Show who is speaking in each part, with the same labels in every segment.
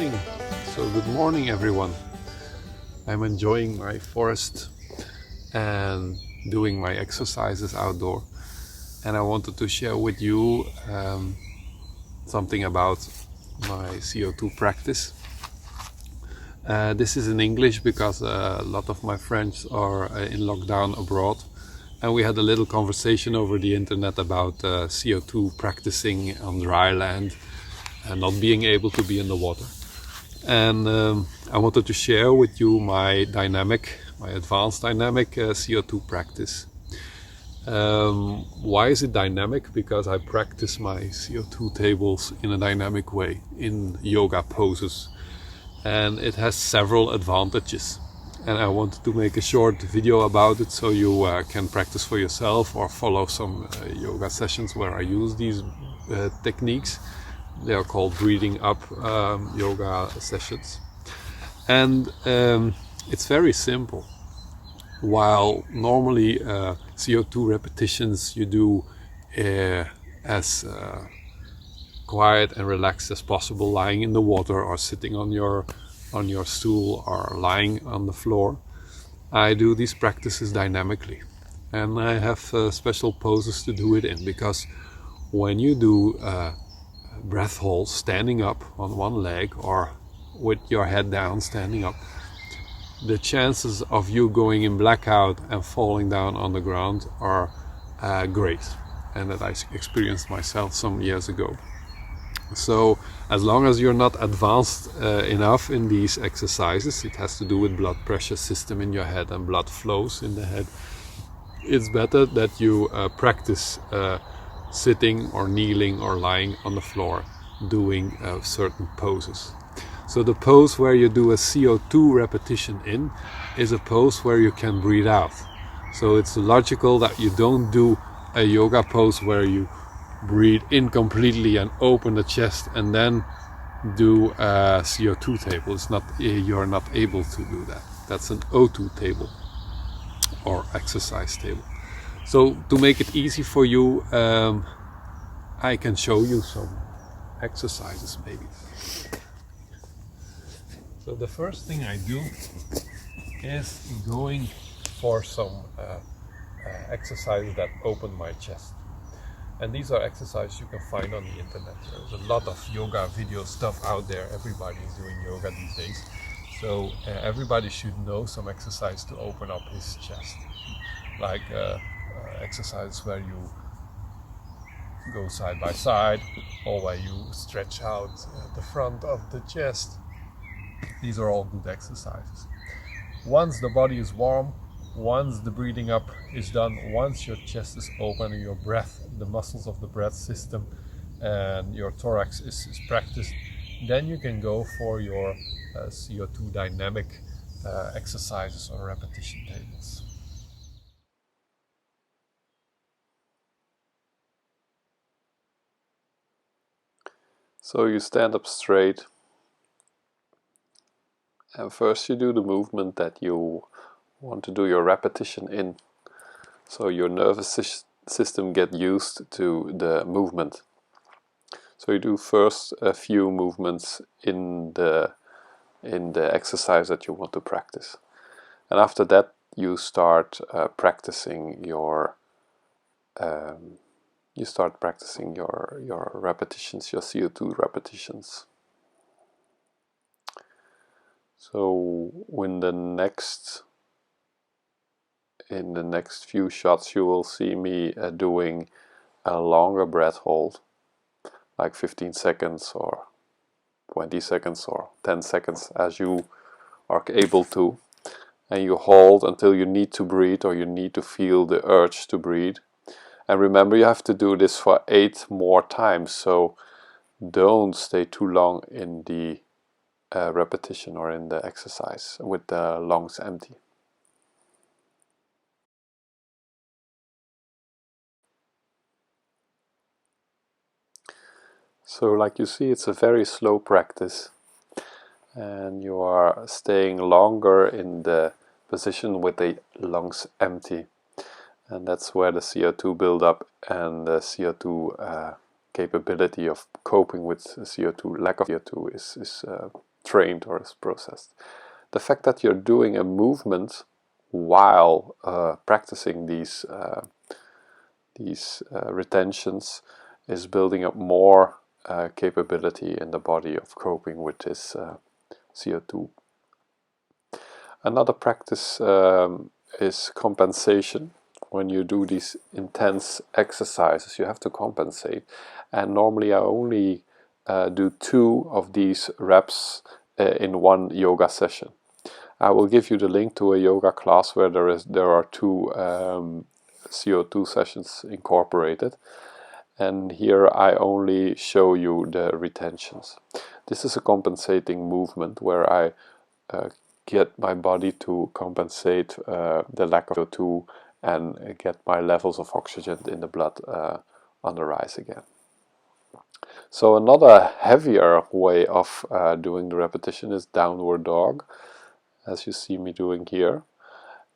Speaker 1: morning. Good morning everyone. I'm enjoying my forest and doing my exercises outdoor, and I wanted to share with you something about my CO2 practice. This is in English because a lot of my friends are in lockdown abroad, and we had a little conversation over the internet about CO2 practicing on dry land and not being able to be in the water. And I wanted to share with you my advanced dynamic CO2 practice. Why is it dynamic? Because I practice my CO2 tables in a dynamic way, in yoga poses. And it has several advantages. And I wanted to make a short video about it so you can practice for yourself or follow some yoga sessions where I use these techniques. They are called breathing up yoga sessions. And it's very simple. While normally CO2 repetitions you do as quiet and relaxed as possible, lying in the water or sitting on your stool or lying on the floor, I do these practices dynamically. And I have special poses to do it in, because when you do breath holds standing up on one leg or with your head down standing up, the chances of you going in blackout and falling down on the ground are great, and that I experienced myself some years ago. So as long as you're not advanced enough in these exercises, it has to do with blood pressure system in your head and blood flows in the head, it's better that you practice sitting or kneeling or lying on the floor doing certain poses. So the pose where you do a CO2 repetition in is a pose where you can breathe out. So it's logical that you don't do a yoga pose where you breathe in completely and open the chest and then do a CO2 table. You're not able to do that. That's an O2 table or exercise table. So to make it easy for you, I can show you some exercises maybe. So the first thing I do is going for some exercises that open my chest. And these are exercises you can find on the internet. There's a lot of yoga video stuff out there. Everybody is doing yoga these days. So everybody should know some exercise to open up his chest. Like exercises where you go side by side, or where you stretch out the front of the chest. These are all good exercises. Once the body is warm, once the breathing up is done, once your chest is open and your breath, the muscles of the breath system and your thorax is practiced, then you can go for your CO2 dynamic exercises or repetition tables. So you stand up straight, and first you do the movement that you want to do your repetition in. So your nervous system get used to the movement. So you do first a few movements in the exercise that you want to practice. And after that you start practicing your repetitions, your CO2 repetitions. So in the next few shots you will see me doing a longer breath hold, like 15 seconds or 20 seconds or 10 seconds as you are able to, and you hold until you need to breathe or you need to feel the urge to breathe. And remember, you have to do this for 8 more times, so don't stay too long in the repetition or in the exercise with the lungs empty. So like you see, it's a very slow practice, and you are staying longer in the position with the lungs empty, and that's where the CO2 buildup and the CO2 capability of coping with CO2, lack of CO2 is trained or is processed. The fact that you're doing a movement while practicing these retentions is building up more capability in the body of coping with this CO2. Another practice is compensation. When you do these intense exercises, you have to compensate. And normally I only do 2 of these reps in one yoga session. I will give you the link to a yoga class where there are 2 CO2 sessions incorporated. And here I only show you the retentions. This is a compensating movement where I get my body to compensate the lack of CO2 and get my levels of oxygen in the blood on the rise again. So another heavier way of doing the repetition is downward dog, as you see me doing here.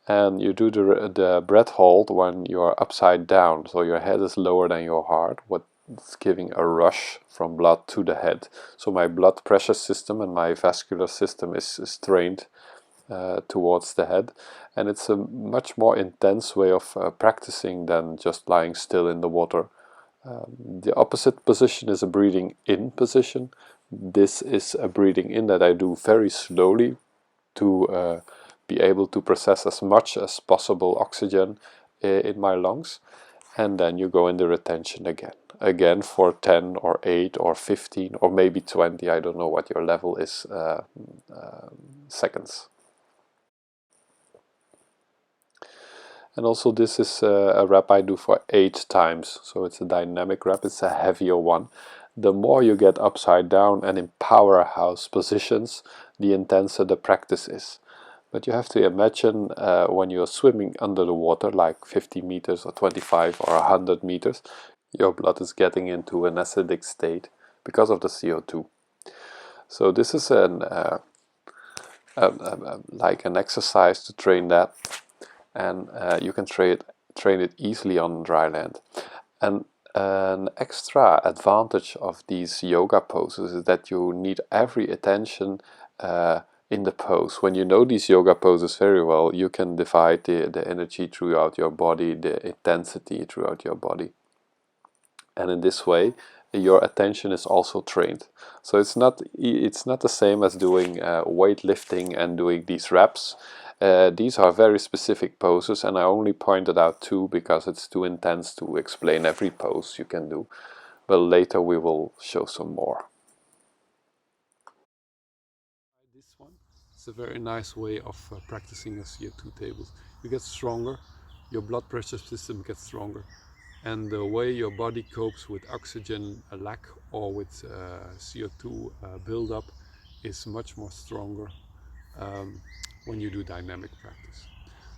Speaker 1: And you do the breath hold when you're upside down, so your head is lower than your heart, what's giving a rush from blood to the head. So my blood pressure system and my vascular system is trained towards the head, and it's a much more intense way of practicing than just lying still in the water. The opposite position is a breathing in position. This is a breathing in that I do very slowly to be able to process as much as possible oxygen in my lungs, and then you go in the retention again for 10 or 8 or 15 or maybe 20, I don't know what your level is, seconds. And also this is a rep I do for 8 times, so it's a dynamic rep, it's a heavier one. The more you get upside down and in powerhouse positions, the intenser the practice is. But you have to imagine when you're swimming under the water, like 50 meters or 25 or 100 meters, your blood is getting into an acidic state because of the CO2. So this is like an exercise to train that, and you can train it easily on dry land. And an extra advantage of these yoga poses is that you need every attention in the pose. When you know these yoga poses very well, you can divide the energy throughout your body, the intensity throughout your body. And in this way, your attention is also trained. So it's not the same as doing weightlifting and doing these reps. These are very specific poses, and I only pointed out 2 because it's too intense to explain every pose you can do. But later we will show some more. This one is a very nice way of practicing your CO2 tables. You get stronger, your blood pressure system gets stronger, and the way your body copes with oxygen lack or with CO2 buildup is much more stronger when you do dynamic practice.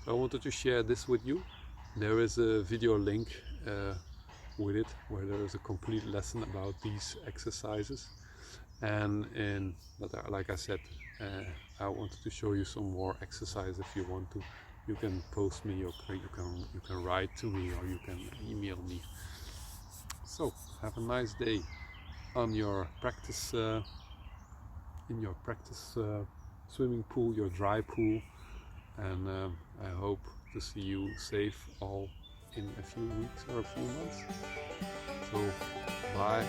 Speaker 1: So I wanted to share this with you. There is a video link with it where there is a complete lesson about these exercises, and like I said, I wanted to show you some more exercise. If you want to, you can post me, or you can write to me, or you can email me. So have a nice day on your practice in your practice swimming pool, your dry pool, and I hope to see you safe all in a few weeks or a few months. So bye.